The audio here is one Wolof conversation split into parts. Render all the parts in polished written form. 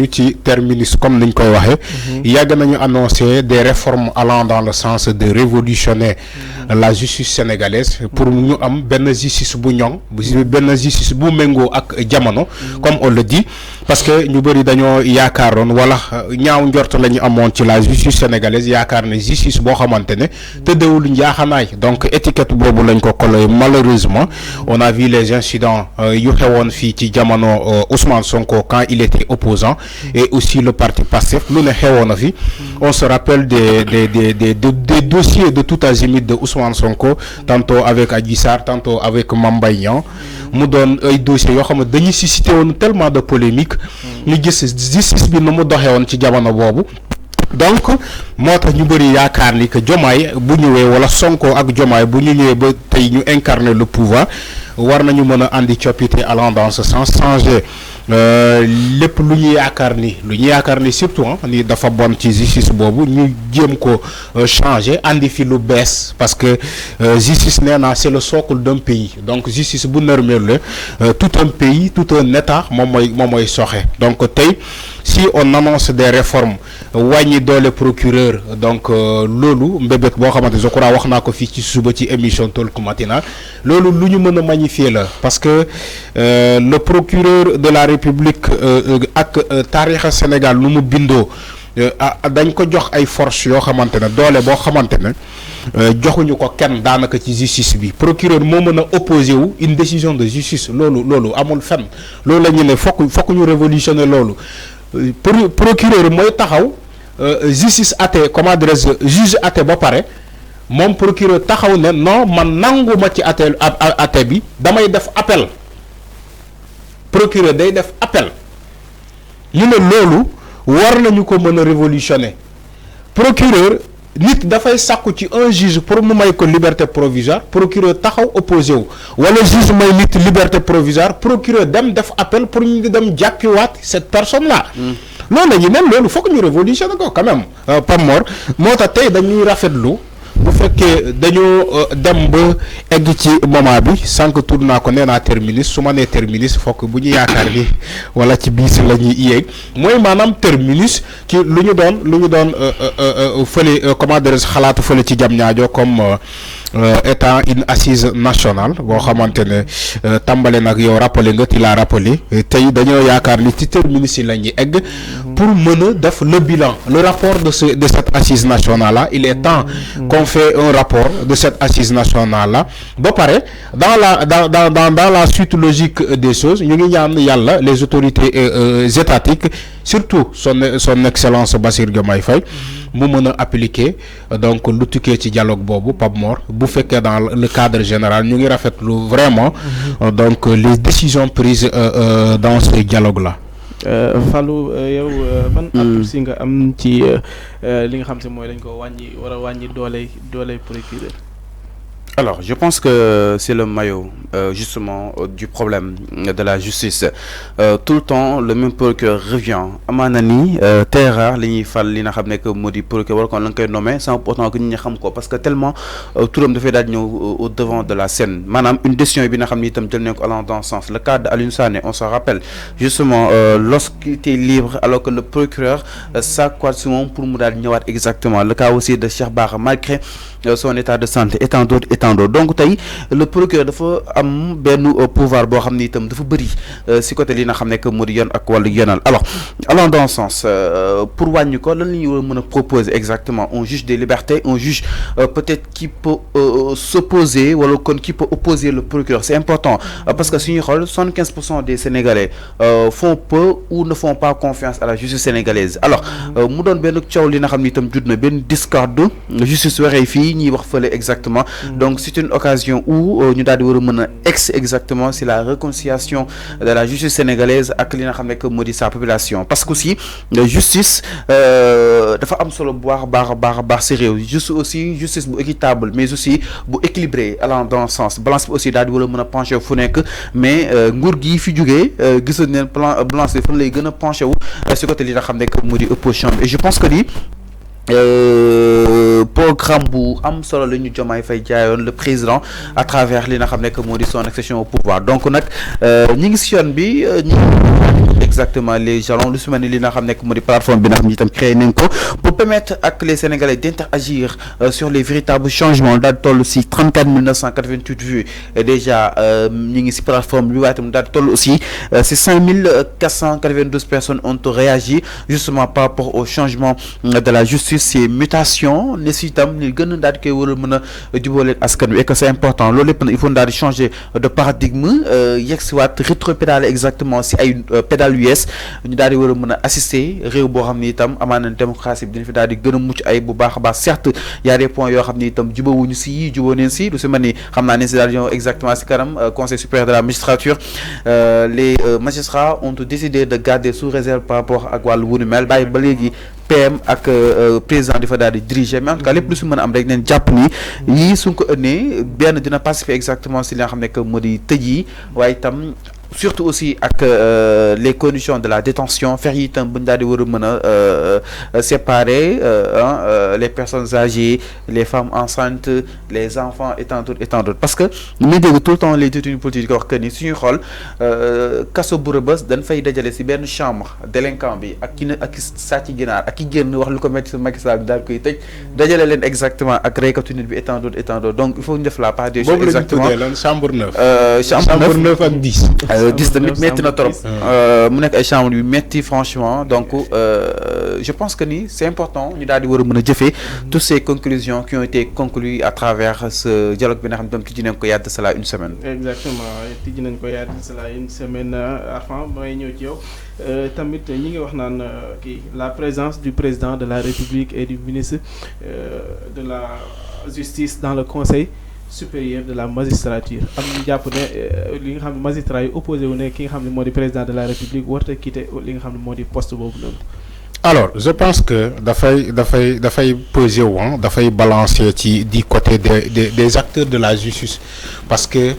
ci terminus comme niñ koy waxee yàgg nañu annoncé des réformes allant dans le sens de révolutionner la justice sénégalaise pour ñu am benn justice bu ñoŋ benn justice bu méngoo ak jamono comme on le dit parce que ñu bëri dañoo yaakaaroon wala ñaaw njort la ñu amoon ci la justice sénégalaise yaakaar ne justice boo xamante ne tëddewul njaaxanaay donc étiquette boobu lañ ko collé malheureusement on a vu les incidents yu xewoon fii ci jamono Ousmane Sonko quand il était opposant et aussi le parti Pastef lu ne xewoon na fi on se rappelle des dossiers de tout azimut de Ousmane Sonko tantôt avec Adji Sarr tantôt avec Mame Mbaye Niang mu doon ay dossiers yoo xam ne dañuy suscité woon tellement de polémique ñu gis justice bi nu mu doxee woon ci jamono boobu donc moo tax ñu bëri yaakaar ni que Diomaye bu ñëwee wala Sonko ak Diomaye bu ñu ñëwee ba tey ñu incarner le pouvoir war nañu mën a andi coppite allant dans ce sens changer lépp lu ñu yaakaar ni surtout ni dafa bon ci justice boobu ñu jéem ko changer andi fi lu bees parce que justice nee naa c'est le socle d'un pays donc justice bu nërmeelu tout un pays tout un état moom mooy soxe donc tey si on annonce des réformes wàññi doole procureur donc loolu mbébét boo xamante je crois wax naa ko fii ci suba ci émission Talk Matinal loolu lu ñu mën a magnifier la parce que le procureur de la République ak taarixa Sénégal nu mu bindoo dañ ko jox ay force yoo xamante ne doole boo xamante ne joxuñu ko kenn daanaka ci justice bi procureur moo mën a opposé wu une décision de justice loolu amul fenn loolu la ñu ne fokk ñu révolutionner loolu procureur mooy taxaw justice atte comment dirais-je juge atte ba pare moom procureur taxaw ne non man nanguma ci atte bi damay def appel procureur day def appel ñu ne loolu war nañu ko mën a révolutionner procureur nit dafay sàkku ci un juge pour mu may ko liberté provisoire procureur taxaw opposé wu wala juge may nit liberté provisoire procureur dem def appel pour ñu dem jàppiwaat cette personne là loolu la ñu ne loolu foog ñu révolutionner ko quand même Pape Mor moo tax tey dañuy rafetlu bu fekkee dañoo dem ba egg ci moment bi sànq tudd naa ko nee naa terminus su ma nee terminus fokk bu ñu yaakaar ni wala ci biis la ñuy yéeg mooy maanaam terminus ci lu ñu doon fële comment dirais-je xalaatu fële ci Diamniadio comme étant une assise nationale boo xamante ne tàmbale nag yow rappelé nga ti laa rappelé tey dañoo yaakaar ni ci terminus yi la ñuy egg pour mën a def le bilan le rapport de cette assise nationale là il est temps qu'on fait un rapport de cette assise nationale là ba pare dans la suite logique des choses ñu ngi ñaan yàlla les autorités étatiques surtout son excellence Bassirou Diomaye Faye mu mën a appliquer donc lu tukkee ci dialogue boobu Pape Mor bu fekkee dans le cadre général ñu ngi rafetlu vraiment donc les décisions prises dans ce dialogue là. Fallou yow ban appui si nga am ci li nga xam te mooy dañ ko war a wàññi doole procureur. Alors, je pense que c'est le maillot justement du problème de la justice. Tout le temps, le même procureur revient. Amanani, très rare, il faut que modi procureur qu'on l'a nommé sans pourtant que nous savons quoi, parce que tellement tout le monde fait d'aller au devant de la scène. Madame, une décision est bien allant dans ce sens. Le cas d'Alioune Sané, on se rappelle justement lorsqu'il était libre, alors que le procureur ça quoi souvent pour nous d'aller exactement. Le cas aussi de Cheikh Bara, malgré son état de santé, étant d'autres. Donc tey le procureur dafa am benn pouvoir boo xam ni itam dafa bëri si côté li nga xam ne que moo di yoon ak wàllu yoonal alors allant dans ce sens pour wàññi ko lan la ñu mën a proposer exactement un juge des libertés un juge peut-être qui peut s'opposer wala kon qui peut opposer le procureur c'est important parce que suñuy xool 75% des Sénégalais font peu ou ne font pas confiance à la justice sénégalaise alors mu doon benn coow li nga xam ni itam jud na benn discorde justice waxee fii ñuy wax fële exactement donc c'est une occasion où ñu daal di war a mën a exactement c'est la réconciliation de la justice sénégalaise ak li nga xam ne que moo di sa population parce que aussi justice dafa am solo bu baax si réew juste aussi justice bu équitable mais aussi bu équilibré allant dans ce sens balance bi aussi daal di war a mën a penché fu nekk mais nguur gi fi jógee gisoon neen plan balance bi fan lay gën a penché wu si côté li nga xam ne que moo di opposition et je pense que ni programme bu am solo la ñu Diomaye Faye jaayoon le président à travers li nga xam ne que moo di son accession au pouvoir donc nag ñi ngi si yoon bi ñi exactement les jalons lu su mel ni li nga xam nekk moo di plateforme bi nga xam ne itam créé nañ ko pour permettre ak les Sénégalais d'interagir sur les véritables changements daal di toll si 34 988 vues déjà ñu ngi si plateforme bi waaye itam daal di toll aussi si 5 492 personnes ont réagi justement par rapport au changement de la justice, ces mutations nécessitent ni gën a daal di koy war a mën a jubóoleel askan wi et que c'est important loolu lépp nag il faut daal di changer de paradigme yegg si waat rétropédaler exactement si ay pédale US ñu daal di war a mën a assister réew boo xam ni itam amaana démocratie bi dina fi daal di gën a mucc ay bu baax a baax certes y a des points yoo xam ni itam jubawuñu si yii juboo neen si lu si mel ni xam naa ne si daal di ñëw exactement si kanam conseil supérieur de la magistrature les magistrats ont décidé de garder sous réserve par rapport ak wàllu wu ni mel bàyyi ba léegi PM ak président di fa daal di diriger mais en tout cas lépp lu si mën a am rek neen jàpp ni yii su ko ënnee benn dina participer exactement si li nga xam ne que moo di tëj yi waaye itam surtout aussi avec les conditions de la détention faire yi itam bu ñu daal di war a mën a séparer les personnes âgées, les femmes enceintes, les enfants et tant d'autres parce que ñu dégg tout le temps les détenus politiques wax que ni suñuy xool kaso bu Rebeuss dañ fay dajale si benn chambre délinquant bi ak ki ak sàcc ginaar ak ki génn wax lu ko metti si Macky Sall bi daal koy tëj dajale leen exactement ak reykatu nit bi et tant d'autres donc il faut ñu def la part des choses exactement chambre 9 chambre 9 ak 10 10 tamit metti na trop mu nekk ay chambre yu metti franchement donc je pense que ni c'est important ñu daal di war a mën a jëfee toutes ces conclusions qui ont été conclues à travers ce dialogue bi nga xam ne tijji nañ ko yàgg cela une semaine. exactement tijji nañ ko yàgg cela une semaine Arfan may ñëw ci yow tamit ñi ngi wax naan kii la présence du président de la République et du ministre de la justice dans le conseil supérieur de la magistrature am ñu jàpp ne li nga xam ne magistrat yi opposé wu ne ki nga xam ne moo di président de la République warut a quitter li nga xam ne moo di poste boobu noonu. Alors je pense que dafay peser wu dafay balancer ci du côté des acteurs de la justice parce que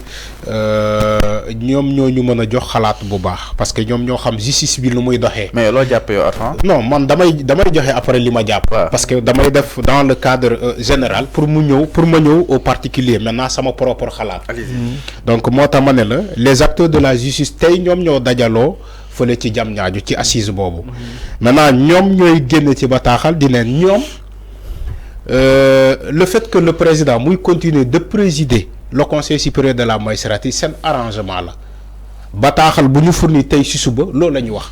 ñoom ñoo ñu mën a jox xalaat bu baax parce que ñoom ñoo xam justice bi lu muy doxee. mais loo jàppee yow Arfan. non man damay joxe après li ma jàpp. parce que damay def dans le cadre général pour ma ñëw au particulier maintenant sama propre xalaat. donc moo tax ma ne la les acteurs de la justice tey ñoom ñoo dajaloo. fële ci jam ñaaju ci assise boobu maintenant ñoom ñooy génn ci bataaxal di leen ñoom le fait que le président muy continuer de présider le conseil supérieur de la magistrature seen arrangement la bataaxal bu ñu fourni tey ci suba loolu la ñu wax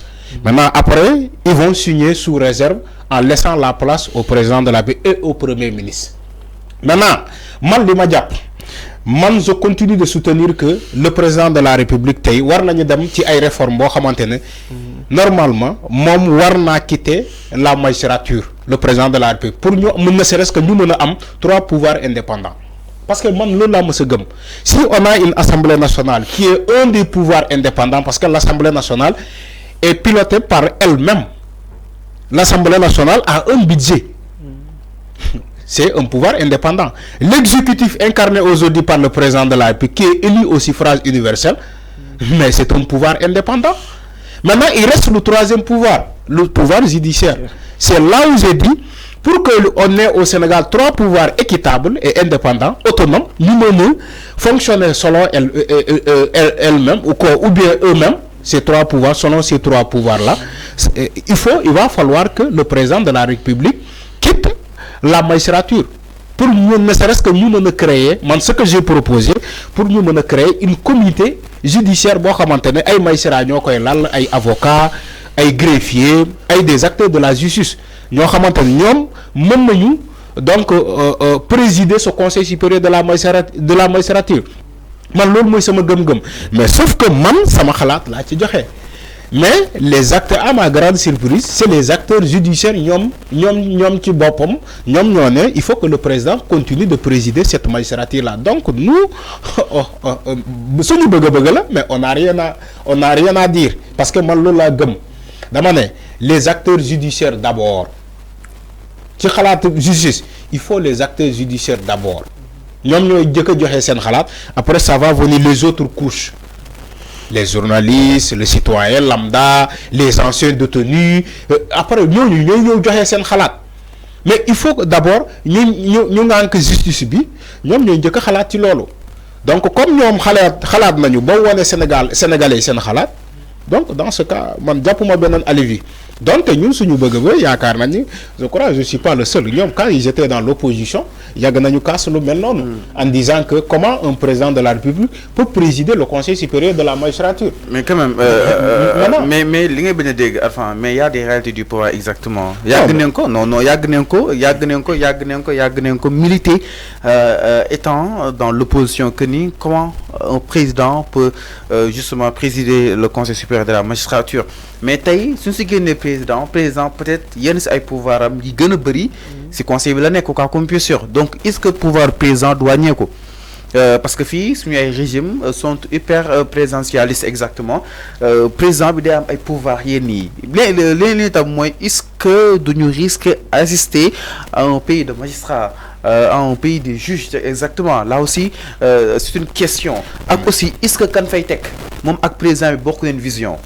maintenant après ils vont signer sous réserve en laissant la place au président de la République et au premier ministre maintenant man li ma jàpp man je continue de soutenir que le président de la République tey war nañu dem ci ay réformes boo xamante ne normalement moom war naa quitter la magistrature le président de la République pour ñu mën na serait-ce que ñu mën a am 3 pouvoirs indépendants parce que man loolu laa mës a gëm si on a une assemblée nationale qui est un des pouvoirs indépendants parce que l'assemblée nationale est pilotée par elle-même l'assemblée nationale a un budget. C'est un pouvoir indépendant. L'exécutif incarné aujourd'hui par le président de la République, qui est élu au suffrage universel, mais c'est un pouvoir indépendant. Maintenant, il reste le troisième pouvoir, le pouvoir judiciaire. C'est là où j'ai dit, pour qu'on ait au Sénégal 3 pouvoirs équitables et indépendants, autonomes, nous menons fonctionner selon elles-mêmes, ou bien eux-mêmes, ces 3 pouvoirs, selon ces 3 pouvoirs-là. Il va falloir que le président de la République quitte la magistrature pour nous ne serait-ce que nous mën a créer man ce que j'ai proposé pour ñu mën a créer une comité judiciaire boo xamante ne ay magistrats ñoo koy lal ay avocats ay greffiers ay des acteurs de la justice ñoo xamante ne ñoom mën nañu donc présider ce conseil supérieur de la magistrature man loolu mooy sama gëm-gëm mais sauf que man sama xalaat laa ci joxe. Mais les acteurs, à ma grande surprise, c'est les acteurs judiciaires, il faut que le président continue de présider cette magistrature-là. Donc nous, mais on n'a rien à dire. Parce que les acteurs judiciaires d'abord. Justice, il faut les acteurs judiciaires d'abord. Après, ça va venir les autres couches. Les journalistes, les citoyens lambda, les anciens détenus. Après, nous mais il faut que d'abord, nous avons que justice. Nous avons que khalat. Donc, comme nous avons khalat, Sénégalais, Donc dans ce cas man jàppuma beneen alibi donc ñun suñu bëgg-bëgg yaakaar nañ ni je crois je suis pas le seul ñoom quand ils étaient dans l'opposition yàgg nañu kaas lu mel noonu en disant que comment un président de la République peut présider le Conseil supérieur de la magistrature. Mais quand même mais li ngay bañ a dégg enfin mais il y a des réalités du pouvoir exactement. yàgg nañ ko non yàgg nañ ko militer étant dans l'opposition que ni comment un président peut justement présider le Conseil supérieur de la magistrature mais tey suñu si génnee président peut-être yenn si ay pouvoir am yi gën a bëri si conseil bi la nekk quoi comme bien sûr donc est-ce que pouvoir président douanier ko parce que fii suñu ay régime sont hyper présidentialistes exactement président bi day am ay pouvoir yenn yi léeg-léeg tam mooy est-ce que duñu risque assister à un pays de magistrats à un pays de juges exactement là aussi c'est une question ak aussi est-ce que kan fay teg moom ak président bi bokk leen vision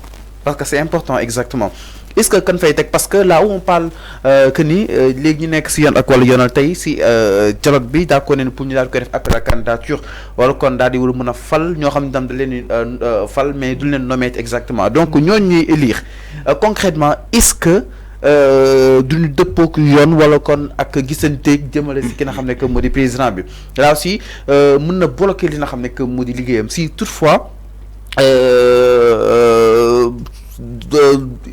parce que c'est important exactement est-ce que kan fay teg parce que là où on parle que ni léegi ñu nekk si yoon ak wàllu yoonal tey si dialogue bi daa ko ne pour ñu daal koy def appel à candidature wala kon daal di war a mën a fal ñoo xam ne tam da leen fal mais duñ leen nommer exactement donc ñooñu ñuy élire concrètement est-ce que duñu dëppook yoon wala kon ak gisante jëmale si ki nga xam ne que moo di président bi là aussi mën na bloquer li nga xam ne que moo di liggéeyam si toutefois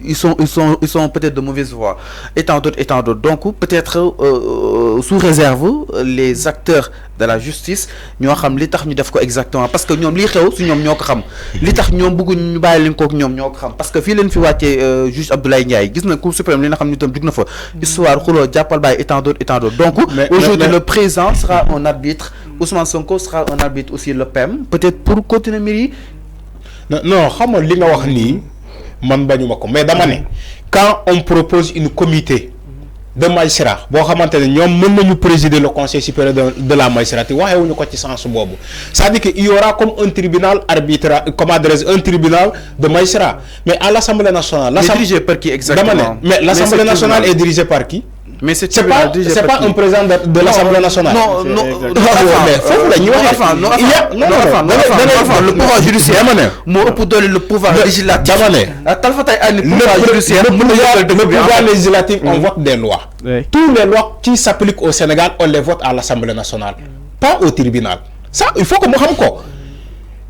ils sont peut-être de mauvaise voie et tant d'autres donc peut-être sous réserve les acteurs de la justice ñoo xam li tax ñu def ko exactement parce que ñoom lii xew su ñoom ñoo ko xam li tax ñoom bëgguñ ñu bàyyi leen kook ñoom ñoo ko xam parce que fii leen fi wàccee juge Abdoulaye Ndiaye gis na Cour suprême li nga xam ni tam dugg na fa histoire xuloo jàppal bàyyi et tant d'autres donc aujourd'hui le président sera un arbitre Ousmane Sonko sera un arbitre aussi le PM peut-être pour continuer mbir yi non xam nga li nga wax nii man bañuma ko mais dama ne quand on propose une comité de magistrats boo xamante ne ñoom mën nañu présider le conseil supérieur de la magistrature waxewuñu ko ci sens boobu c'est-à-dire que il y aura comme un tribunal arbitral comment dirais-je un tribunal de magistrats mais à l'Assemblée nationale dirigé par qui exactement dama ne mais l'Assemblée nationale est dirigée par qui mais c'est pas un président de l'Assemblée nationale. Non, mais faut la ñuy wax le pouvoir judiciaire le pouvoir législatif le pouvoir législatif on vote des lois. Toutes les lois qui s'appliquent au Sénégal on les vote à l'Assemblée nationale, pas au tribunal. Ça il faut que mu xam ko.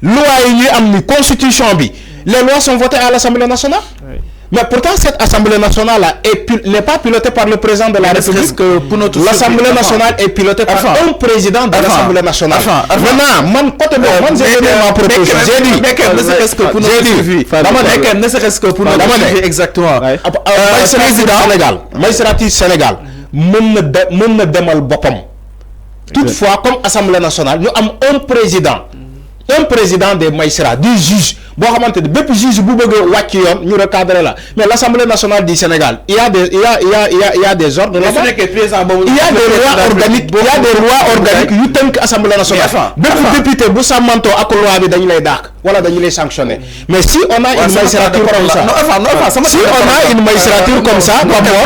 Loi yi ñuy am ni constitution bi les lois sont votées à l'Assemblée nationale. Mais pourtant, cette Assemblée nationale n'est pas pilotée par le président de la République. L'Assemblée nationale est pilotée par un président de l'Assemblée nationale. Maintenant, moi, j'ai donné ma proposition. J'ai dit, ne serait-ce que pour notre sujet exactement. Magistrature Sénégal, mën na demal boppam. Toutefois, comme Assemblée nationale, nous avons un président des magistrats, du juge. Bon, bépp juge bu bëgg wàcc yoon ñu recadrer la mais l'Assemblée nationale du Sénégal il y a des ordres là-bas. Il y a des lois organiques yu tënk Assemblée nationale. bépp député bu sàmmantoo ak loi bi dañu lay dàq wala dañu lay sanctionner mais si on a une magistrature comme ça si on a une magistrature comme ça comme moi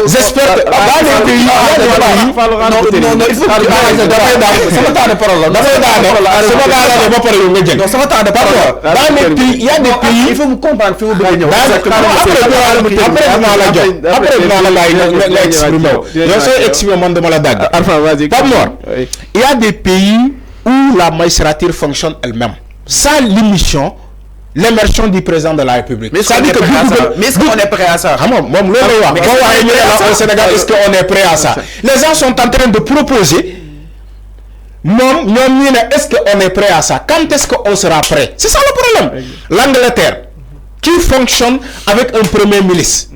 j'espère que dans les pays non il faut sama temps de parole ba pare yow nga jël sama temps de parole il y a des pays il faut me comprendre fi mu bëgg ñëw après dinaa la laaj nga exprimer yow sooy exprimer man dama la dagg Pape Mor il y a des pays où la magistrature fonctionne elle-même sans l'émission l'immersion du président de la République. Mais est-ce qu'on est prêt à ça? Au Sénégal, est-ce qu'on est prêt à ça? Les gens sont en train de proposer. Non, est-ce qu'on est prêt à ça? Quand est-ce qu'on sera prêt? C'est ça le problème. L'Angleterre, qui fonctionne avec un premier ministre.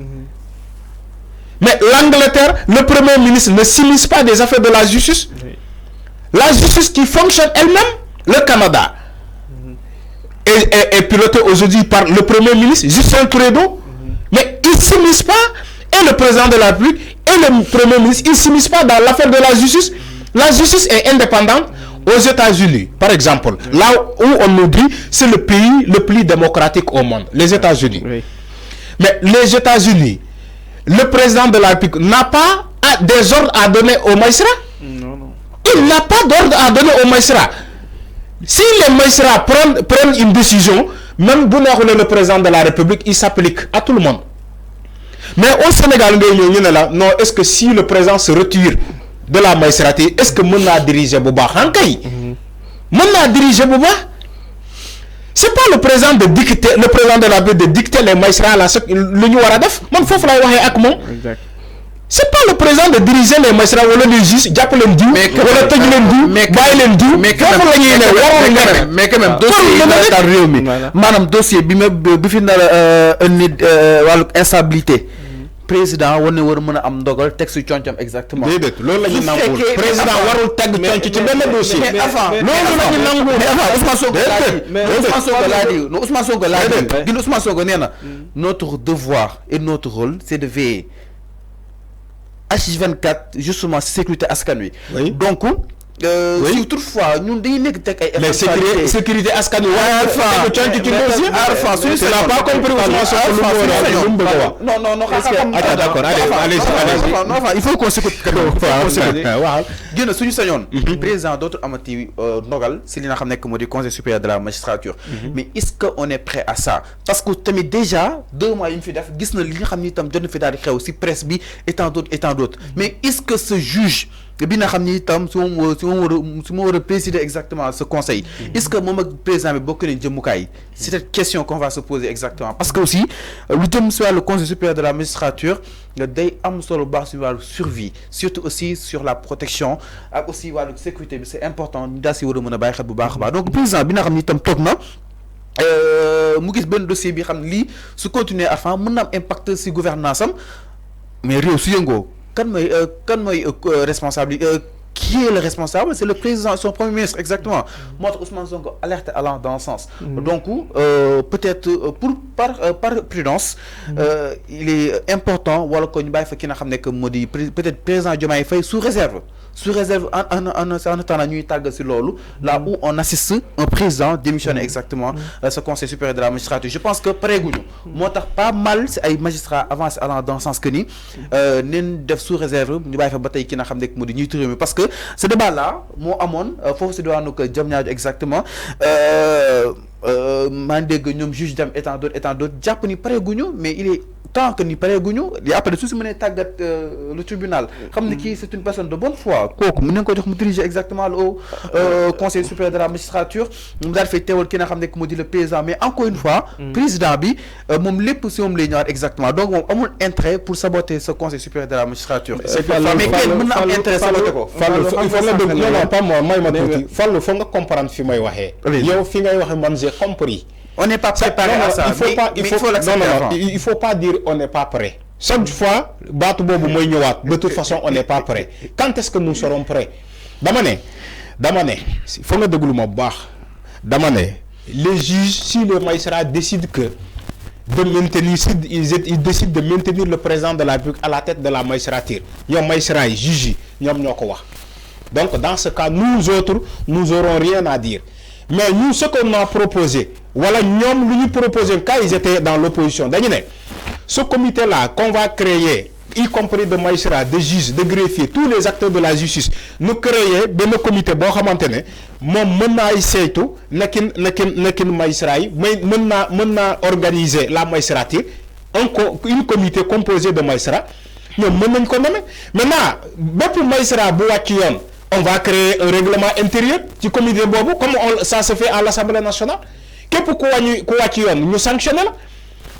Mais l'Angleterre, le premier ministre ne s'immisce pas des affaires de la justice. La justice qui fonctionne elle-même, le Canada, est piloté aujourd'hui par le premier ministre, Justin Trudeau. Mais il ne s'immisce pas, et le président de la République, et le premier ministre, ils ne s'immiscent pas dans l'affaire de la justice. La justice est indépendante. Aux États-Unis, par exemple, là où on nous dit c'est le pays le plus démocratique au monde, les États-Unis. Oui. Mais les États-Unis, le président de la République n'a pas des ordres à donner aux magistrats. Non. Il n'a pas d'ordre à donner aux magistrats. Si les magistrats prennent une décision, même bu neexulee le président de la République il s'applique à tout le monde mais au Sénégal ngay ñëw ñu ne la non est-ce que si le président se retire de la magistrature est-ce que mën naa diriger bu baax en kay mën naa diriger bu baax c'est pas le président de dicter le président de la République de dicter les magistrats la lu ñu war a def man foofu lay waxee ak moom c'est pas le président de diriger les magistrats wala les juges jàpp leen diw wala tëj leen diw bàyyi leen diw foofu la ñuy ne waroon mais quand même dossier yi daal réew mi maanaam dossier bi fi nar a nit wàllu instabilité président war na war a mën a am ndogal teg si concam exactement. déedéet loolu la ñu nanguwul président warul teg conc ci benn dossier. mais avant loolu la ñu nanguwul mais avant Ousmane Sonko laa di Ousmane Sonko laa di gën Ousmane Sonko nee na notre devoir et notre rôle c'est de veiller H24 justement sécurité askan wi. donc. si toutefois ñun dañuy nekk teg ay. mais sécurité askan wi waaye teg conc ci dossier. c'est n'a pas compris non d'accord allez il faut qu'on s'écoute génn suñu sañoon président dootul amati ndogal si li nga xam nekk moo di conseil supérieur de la magistrature mais est-ce que on est prêt à ça parce que tamit déjà 2 mois yi ñu fi def gis na li nga xam ni itam jot na fi daal di xew si presse bi et tant d'autres mais est-ce que ce juge bi nga xam ni itam su ma war a présider exactement ce conseil est-ce que moom ak président bi bokk nañ jëmukaay c'est cette question qu'on va se poser exactement parce que aussi lu jëm si wàllu conseil supérieur de la magistrature day am solo baax si wàllu survie surtout aussi sur la protection ak aussi wàllu sécurité bi c'est important ñu daal si war a mën a bàyyi xel bu baax a baax donc président bi nga xam ni itam toog na mu gis benn dossier bi xam ne lii su continuer avant mën na am impact si gouvernance am mais réew su yëngoo kan mooy responsable qui est le responsable c'est le président son premier ministre exactement moo tax Ousmane Sonko alerte allant dans ce sens donc peut-être par prudence il est important wala ko ñu bàyyi fa ki nga xam ne que moo di peut-être président Diomaye Faye sous réserve en attendant ñuy tàgg si loolu là où on assiste un président démissionné exactement ce conseil supérieur de la magistrature je pense que pareeguñu moo tax pas mal si ay magistrats avancés allant dans ce sens que ni neen def sous réserve ñu bàyyi fa ba tey ki nga xam ne moo di ñuy turé parce que ce débat là moo amoon foofu si diwaanu ko Diamniadio exactement maa ngi dégg ñoom juge dem étant d'autres jàpp ni pareeguñu mais il est tant que ni pareeguñu li après su si mënee tàggat le tribunal xam ne kii c'est une personne de bonne foi kooku mën nañ ko jox mu diriger exactement le conseil supérieur de la magistrature mu daal fay teewal ki nga xam ne moo di le président mais encore une fois président bi moom lépp si moom lay ñëwaat exactement donc moom amul intérêt pour saboter ce conseil supérieur de la magistrature mais kenn mën na am intérêt saboter ko il faut nga dégg non pas moi may ma tuuti Fallou faut nga comprendre fi may waxee yow fi ngay waxee man j'ai compris on n'est pas préparé à ça il faut pas dire on n'est pas prêt chaque fois baatu boobu mooy ñëwaat de toute façon on n'est pas prêt quand est-ce que nous serons prêts dama ne faut nga déglu ma bu baax dama ne les juges si le magistrat décide que de maintenir ils décident de maintenir le président de la République à la tête de la magistrature ñoom magistrats yi juges yi ñoom ñoo ko wax donc dans ce cas nous autres nous aurons rien à dire mais nous ce qu'on a proposé voilà ñoom lu ñu proposé quand ils étaient dans l'opposition dañu ne ce comité là qu'on va créer y compris de magistrats de juges de greffiers tous les acteurs de la justice ñu créer benn comité boo xamante ne moom mën naa ay saytu nekkin magistrats yi mais mën naa organiser la magistrature une comité composé de magistrats ñoom mën nañ ko nommer maintenant bépp magistrat bu wàcc yoon on va créer un règlement intérieur ci comité boobu comme ça se fait à l'Assemblée nationale képp ku wàcc yoon ñu sanctionné la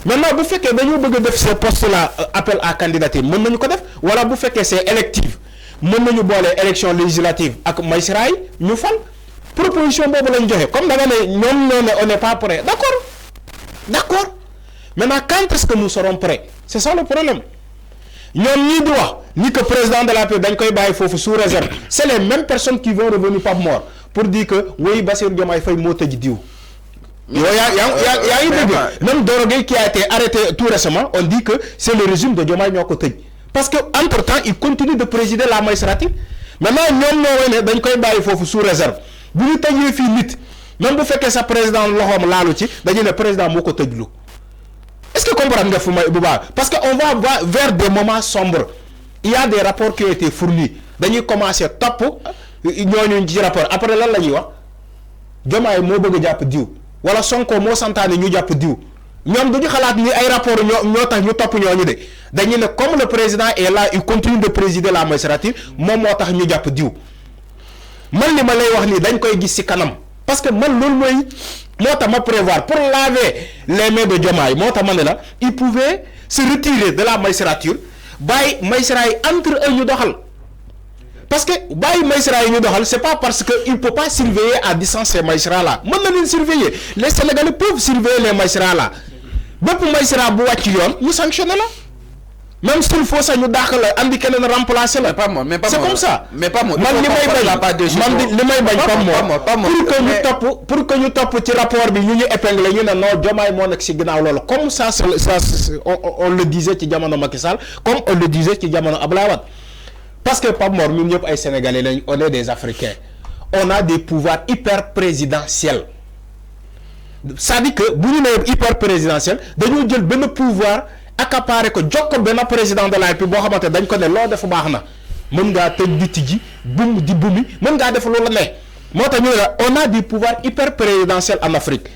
maintenant bu fekkee dañoo bëgg a def ces postes là appel à candidature mën nañu ko def wala bu fekkee c'est électif mën nañu boole élection législative ak magistrat yi ñu fal proposition boobu lañ joxe comme da nga ne ñoom ñoo ne on n'est pas prêt d'accord maintenant quand est-ce que nous serons prêts c'est ça le problème ñoom ñii di wax ni que président de la République dañ koy bàyyi foofu sous réserve c'est les mêmes personnes qui vont revenir par mort pour dire que oui Bassirou Diomaye Faye moo tëj diw yow yaa ngi dégg même Doro Gueye qui a été arrêté tout récemment on dit que c'est le régime de Diomaye ñoo ko tëj parce que entre-temps il continue de présider la magistrature maintenant ñoom ñoo woy ne dañ koy bàyyi foofu sous réserve bu ñu tëjee fii nit même bu fekkee sa président loxoom laalu ci dañuy ne président moo ko tëjlu est-ce que comprendre nga fu may bu baax parce que on va vers des moments sombres il y a des rapports qui ont été fournis dañuy commencer topp ñooñu ci rapport après lan la ñuy wax Diomaye moo bëgg a jàpp diw wala Sonko moo santaane ñu jàpp diw ñoom duñu xalaat ni ay rapport ñoo tax ñu topp ñooñu de dañuy ne comme le président est là il continue de présider la magistrature moom moo tax ñu jàpp diw man li ma lay wax nii dañ koy gis ci kanam parce que man loolu mooy moo tax ma prévoir pour laver les mains de Diomaye moo tax ma ne la il pouvait se retirer de la magistrature bàyyi magistrat yi entre eux ñu doxal parce que bàyyi magistrat yi ñu doxal c'est pas parce que il peut pas surveiller à distance ces magistrats là mën na leen surveiller les Sénégalais peuvent surveiller les magistrats là bépp magistrat bu wàcc yoon ñu sanctionné la même s'il faut ça ñu dàq la andi keneen remplacer la. C'est comme ça. mais pas moi man li may bañ pour que ñu topp ci rapport bi ñu épingler ñu ne non Diomaye moo nekk ci ginnaaw loolu comme ça on le disait ci jamono Macky Sall comme on le disait ci jamono Abdoulaye Wade parce que Pape Mor ñun ñëpp ay Sénégalais lañ on est des Africains on a des pouvoirs hyper présidentiels c'est-à-dire que bu ñu nee hyper présidentiel dañoo jël benn pouvoir accaparé ko jox ko benn président de la République boo xamante dañ ko ne loo def baax na mën ngaa tëj di tijji bum di bumi mën ngaa def loolu la ne moo tax ñu ne la on a des pouvoirs hyper présidentiels en Afrique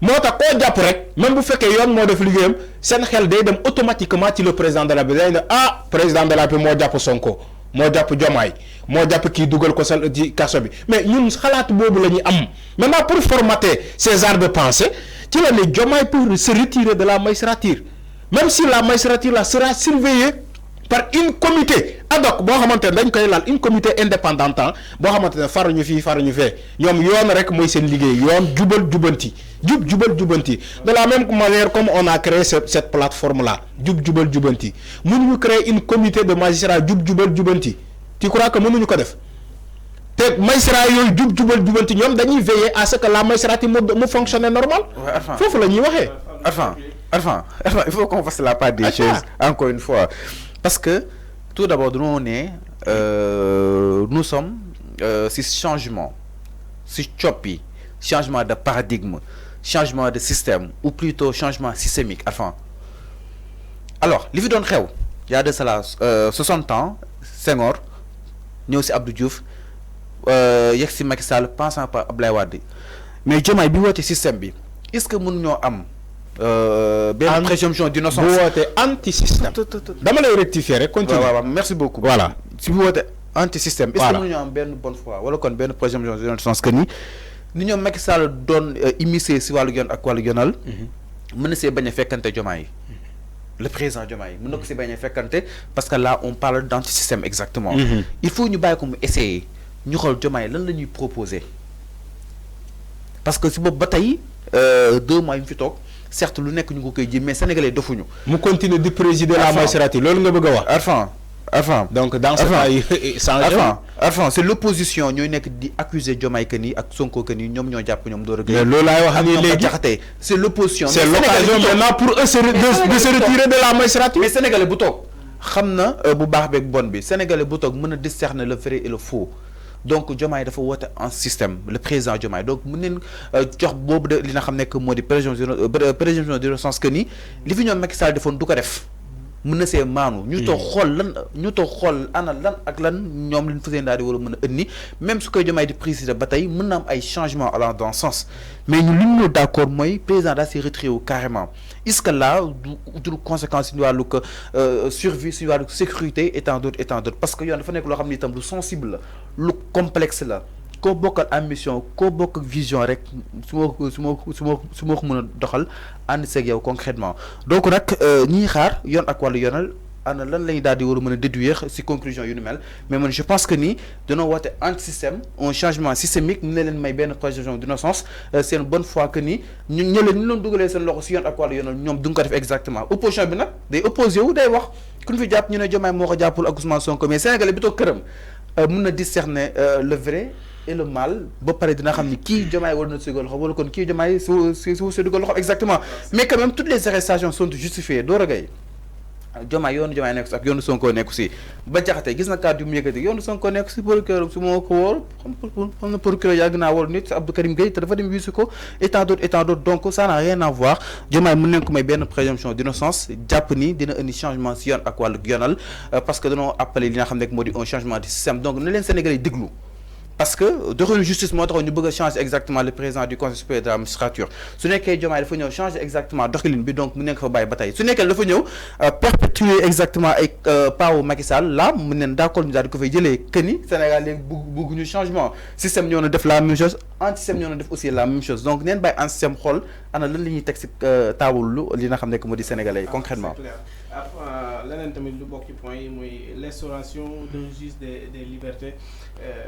moo tax koo jàpp rek même bu fekkee yoon moo def liggéeyam seen xel day dem automatiquement ci le président de la République day ne ah président de la République moo jàpp Sonko moo jàpp Diomaye moo jàpp kii dugal ko sa ci kaso bi mais ñun xalaat boobu la ñuy am maintenant pour formater ces arts de pensée ci la ne Diomaye pour se retirer de la magistrature même si la magistrature là sera surveillée par une comité ad hoc boo xamante ne dañ koy laal une comité indépendante boo xamante ne faruñu fii faruñu fee ñoom yoon rek mooy seen liggéey yoon jubal jubanti jubal jubanti de la même manière comme on a créé cette plateforme là jubal jubanti mënuñu créer une comité de magistrats jubal jubanti tu crois que mënuñu ko def te magistrats yooyu jubal jubanti ñoom dañuy veiller à ce que la magistrature mu fonctionne normal. foofu la ñuy waxee. Enfin, il faut qu'on fasse la part des choses, encore une fois. Parce que, tout d'abord, nous sommes, si changement, si choppy, changement de paradigme, changement de système, ou plutôt changement systémique. Enfin, alors, les vidéos il y a de cela 60 ans, Senghor, nous aussi Abdou Diouf, Yexi Macky Sall, pensant par Abdoulaye Wade. Mais Diomaye bi wote système bi, est-ce que nous avons bien présomption d'innocence bu woote anti-système dama lay rectifier rek continue merci beaucoup voilà si bu woote anti-système est-ce que nous avons benn bonne foi wala kon benn présomption d'innocence que ni ñoom Macky Sall doon immiscé si wàllu yoon ak wàllu yoonal mën na see bañ a fekkante Diomaye le président Diomaye mën na ko si bañ a fekkante parce que là on parle d'anti-système exactement il faut ñu bàyyi ko mu essayer ñu xool Diomaye lan la ñuy proposer parce que si boobu ba tey 2 mois yu fi toog certes lu nekk ñu ko koy ji mais sénégalais dofuñu mu continue de présider la magistrature loolu nga bëgg a wax Arfan donc dans ce cas c'est l'opposition ñooy nekk di accuser Diomaye que ni ak Sonko que ni ñoom ñoo jàpp ñoom door a mais loolu laay wax nii léegi c'est l'opposition c'est l'occasion maintenant pour eux de se retirer de la magistrature mais sénégalais bu toog xam na bu baax beeg bon bi sénégalais bu toog mën a discerner le vrai et le faux donc Diomaye dafa woote en système le président Diomaye donc mën neen jox boobu de li nga xam ne que moo di présomption d'innocence que ni li fi ñoom Macky Sall defoon du ko def mën na see maanu ñu toog xool ana lan ak lan ñoom liñ faseen daal di war a mën a ënni même su koy Diomaye di présider ba tey mën na am ay changements allant dans ce sens mais ñu li ñu d'accord mooy président daa si retiré wu carrément est-ce que là du conséquence suñu wàllu que survie suñu wàllu sécurité et tant d'autres parce que yoon dafa nekk loo xam ne itam lu sensible la lu complexe la koo bokkal ambition koo bokk vision rek su ma ko mën a doxal ànd seeg yow concrètement donc nag ñiy xaar yoon ak wàllu yoonal ana lan lañu daal di war a mën a déduire ci conclusion yu ni mel mais man je pense que ni dañoo woote anti-système un changement systémique ñu ne leen may benn présomption d'innocence c'est une bonne fois que ni ñu leen dugalee seen loxo ci yoon ak wàllu yoonal ñoom du nga ko def exactement opposition bi nag day opposé wu day wax ku ñu fi jàpp ñu ne Diomaye moo ko jàppul ak Ousmane Sonko mais Sénégalais bi toog këram mën na discerner le vrai et le mal ba pare dina xam ni kii Diomaye war na si dugal loxo wala kon kii Diomaye si dugal loxo exactement mais quand même toutes les arrestations sont justifiées doo ragay Diomaye yoonu Diomaye nekk si ak yoonu Sonko nekk si ba jaxate gis na kàddu yu mu yëkkati yoonu Sonko nekk si procureur su ma ko wóor xam na procureur yàgg naa wóor nit Abdou Karim Gueye te dafa dem wiisi ko et tant d'autres donc ça n'a rien à voir Diomaye mën nañ ko may benn présomption d'innocence jàpp ni dina indi changement si yoon ak wàllu yoonal parce que dañoo appelé li nga xam ne moo di un changement du système donc na leen Sénégalais yi déglu parce que doxalinu justice moo taxoon ñu bëgg a changer exactement le président du conseil supérieur de la magistrature su nekkee Diomaye dafa ñëw changer exactement doxalin bi donc mu nekk fa bàyyi ba tey su nekkee dafa ñëw perpétuer exactement ay paawu Macky Sall là mu neen d'accord ñu daal di ko fay jëlee que ni Sénégal léegi bëgguñu changement système ñoo na def la même chose anti système ñoo na def aussi la même chose donc neen bàyyi anti système xool ana lan la ñuy teg si taawul li nga xam ne que moo di sénégalais yi concrètement. leneen tamit lu bokk ci point yi mooy l'instauration d'un juge des libertés